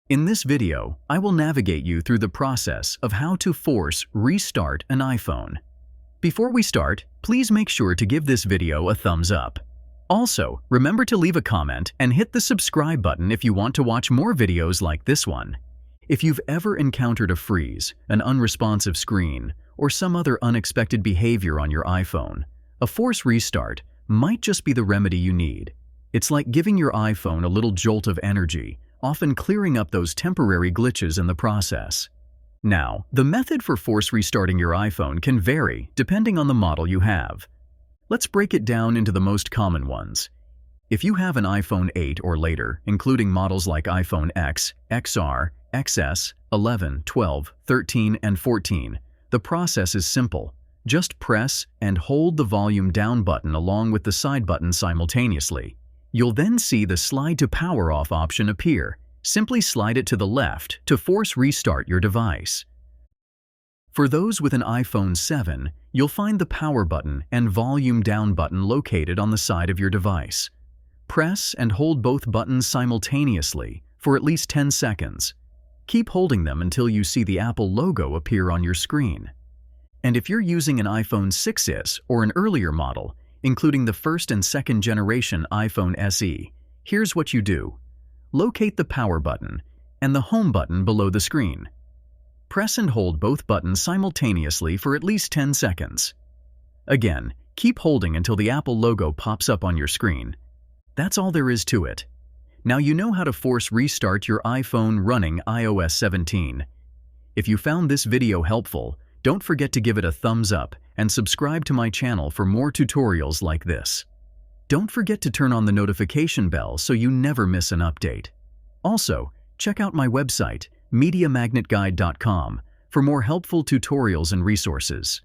In this video, I will navigate you through the process of how to force restart an iPhone. Before we start, please make sure to give this video a thumbs up. Also, remember to leave a comment and hit the subscribe button if you want to watch more videos like this one. If you've ever encountered a freeze, an unresponsive screen, or some other unexpected behavior on your iPhone, a force restart might just be the remedy you need. It's like giving your iPhone a little jolt of energy, often clearing up those temporary glitches in the process. Now, the method for force restarting your iPhone can vary depending on the model you have. Let's break it down into the most common ones. If you have an iPhone 8 or later, including models like iPhone X, XR, XS, 11, 12, 13, and 14, the process is simple. Just press and hold the volume down button along with the side button simultaneously. You'll then see the slide to power off option appear. Simply slide it to the left to force restart your device. For those with an iPhone 7, you'll find the power button and volume down button located on the side of your device. Press and hold both buttons simultaneously for at least 10 seconds. Keep holding them until you see the Apple logo appear on your screen. And if you're using an iPhone 6s or an earlier model, including the first and second generation iPhone SE, here's what you do. Locate the power button and the home button below the screen. Press and hold both buttons simultaneously for at least 10 seconds. Again, keep holding until the Apple logo pops up on your screen. That's all there is to it. Now you know how to force restart your iPhone running iOS 17. If you found this video helpful, don't forget to give it a thumbs up and subscribe to my channel for more tutorials like this. Don't forget to turn on the notification bell so you never miss an update. Also, check out my website, MediaMagnetGuide.com, for more helpful tutorials and resources.